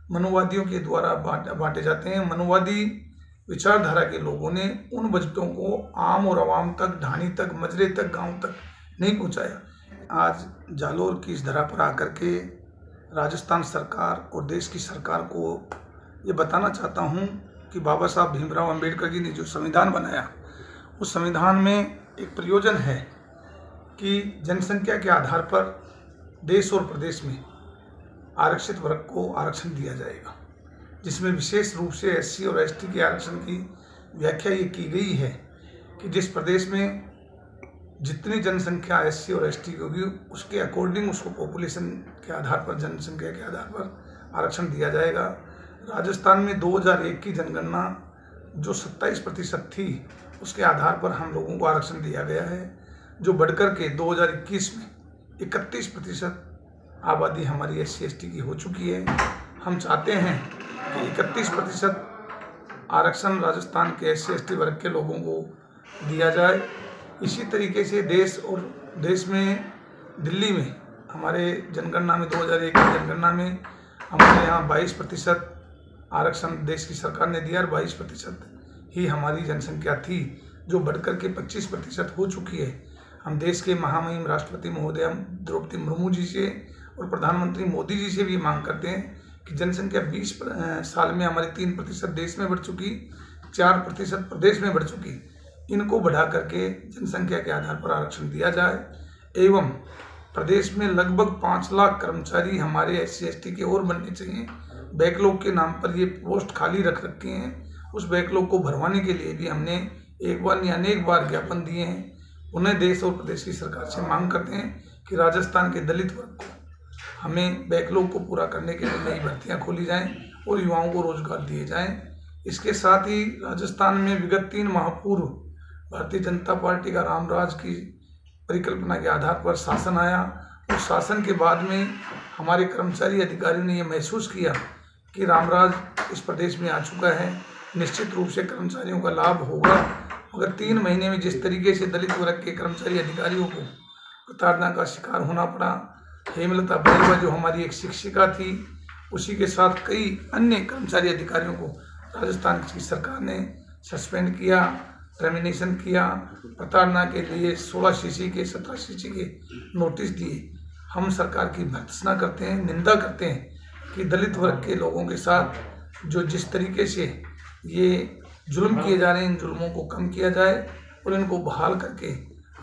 मनुवादियों के द्वारा बांटे जाते हैं। मनुवादी विचारधारा के लोगों ने उन बजटों को आम और आवाम तक, ढाणी तक, मजरे तक, गांव तक नहीं पहुंचाया। आज जालोर की इस धरा पर आकर के राजस्थान सरकार और देश की सरकार को ये बताना चाहता हूँ कि बाबा साहब भीमराव अंबेडकर जी ने जो संविधान बनाया, उस संविधान में एक प्रयोजन है कि जनसंख्या के आधार पर देश और प्रदेश में आरक्षित वर्ग को आरक्षण दिया जाएगा, जिसमें विशेष रूप से एससी और एसटी के आरक्षण की व्याख्या ये की गई है कि जिस प्रदेश में जितनी जनसंख्या एससी और एसटी की होगी उसके अकॉर्डिंग उसको पॉपुलेशन के आधार पर, जनसंख्या के आधार पर आरक्षण दिया जाएगा। राजस्थान में 2001 की जनगणना जो 27% थी, उसके आधार पर हम लोगों को आरक्षण दिया गया है, जो बढ़कर के 2021 में 31% आबादी हमारी एससी एसटी की हो चुकी है। हम चाहते हैं कि 31% आरक्षण राजस्थान के एससी एसटी वर्ग के लोगों को दिया जाए। इसी तरीके से देश में दिल्ली में हमारे जनगणना में 2001 की जनगणना में हमारे यहाँ 22% आरक्षण देश की सरकार ने दिया और 22% ही हमारी जनसंख्या थी, जो बढ़कर के 25% हो चुकी है। हम देश के महामहिम राष्ट्रपति महोदय द्रौपदी मुर्मू जी से और प्रधानमंत्री मोदी जी से भी मांग करते हैं कि जनसंख्या 20 साल में हमारी 3% देश में बढ़ चुकी, 4% प्रदेश में बढ़ चुकी, इनको बढ़ा करके जनसंख्या के आधार पर आरक्षण दिया जाए। एवं प्रदेश में लगभग 5 लाख कर्मचारी हमारे एससी एसटी के और बनने चाहिए। बैकलॉग के नाम पर ये पोस्ट खाली रख रखी हैं, उस बैकलॉग को भरवाने के लिए भी हमने एक बार नहीं अनेक बार ज्ञापन दिए हैं। उन्हें देश और प्रदेश की सरकार से मांग करते हैं कि राजस्थान के दलित वर्ग को हमें बैकलॉग को पूरा करने के लिए नई भर्तियाँ खोली जाएं और युवाओं को रोजगार दिए जाएं। इसके साथ ही राजस्थान में विगत 3 माह पूर्व भारतीय जनता पार्टी का रामराज की परिकल्पना के आधार पर शासन आया। उस शासन के बाद में हमारे कर्मचारी अधिकारियों ने यह महसूस किया कि रामराज इस प्रदेश में आ चुका है, निश्चित रूप से कर्मचारियों का लाभ होगा। मगर 3 महीने में जिस तरीके से दलित वर्ग के कर्मचारी अधिकारियों को प्रताड़ना का शिकार होना पड़ा, हेमलता बरुआ जो हमारी एक शिक्षिका थी, उसी के साथ कई अन्य कर्मचारी अधिकारियों को राजस्थान की सरकार ने सस्पेंड किया, टर्मिनेशन किया। प्रताड़ना के लिए 16 सीसी के 17 सीसी के नोटिस दिए। हम सरकार की भर्त्सना करते हैं, निंदा करते हैं कि दलित वर्ग के लोगों के साथ जो जिस तरीके से ये जुल्म किए जा रहे हैं, इन जुल्मों को कम किया जाए और इनको बहाल करके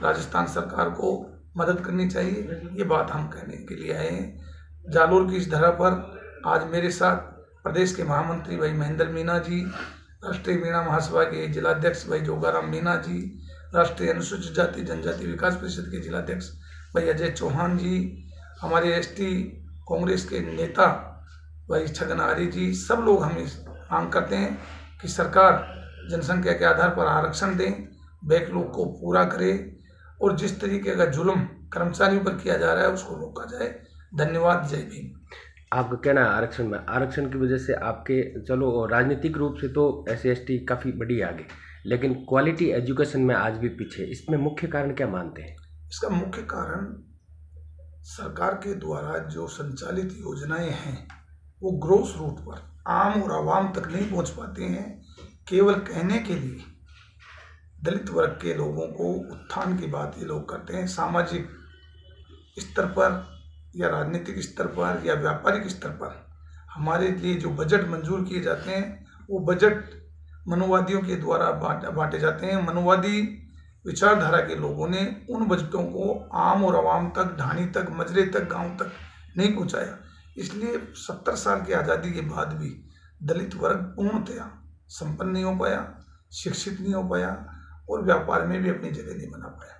राजस्थान सरकार को मदद करनी चाहिए। ये बात हम कहने के लिए आए हैं। जालोर की इस धरा पर आज मेरे साथ प्रदेश के महामंत्री भाई महेंद्र मीना जी, राष्ट्रीय मीणा महासभा के जिलाध्यक्ष भाई जोगाराम मीना जी, राष्ट्रीय अनुसूचित जाति जनजाति विकास परिषद के जिलाध्यक्ष भाई अजय चौहान जी, हमारे एसटी कांग्रेस के नेता भाई छगन आर्य जी, सब लोग हम इस मांग करते हैं कि सरकार जनसंख्या के आधार पर आरक्षण दें, बैकलॉग को पूरा करे और जिस तरीके का जुल्म कर्मचारियों पर किया जा रहा है उसको रोका जाए। धन्यवाद। जय भीम। आपका कहना है आरक्षण में, आरक्षण की वजह से आपके, चलो राजनीतिक रूप से तो एससी एसटी काफ़ी बड़ी आगे, लेकिन क्वालिटी एजुकेशन में आज भी पीछे, इसमें मुख्य कारण क्या मानते हैं? इसका मुख्य कारण सरकार के द्वारा जो संचालित योजनाएं हैं वो ग्रोस रूट पर आम और आवाम तक नहीं पहुंच पाते हैं। केवल कहने के लिए दलित वर्ग के लोगों को उत्थान की बात ये लोग करते हैं। सामाजिक स्तर पर या राजनीतिक स्तर पर या व्यापारिक स्तर पर हमारे लिए जो बजट मंजूर किए जाते हैं वो बजट मनुवादियों के द्वारा बांटे जाते हैं। मनुवादी विचारधारा के लोगों ने उन बजटों को आम और आवाम तक, ढाणी तक, मजरे तक, गांव तक नहीं पहुंचाया। इसलिए 70 साल की आज़ादी के बाद भी दलित वर्ग पूर्णतया संपन्न नहीं हो पाया, शिक्षित नहीं हो पाया और व्यापार में भी अपनी जगह नहीं बना पाया।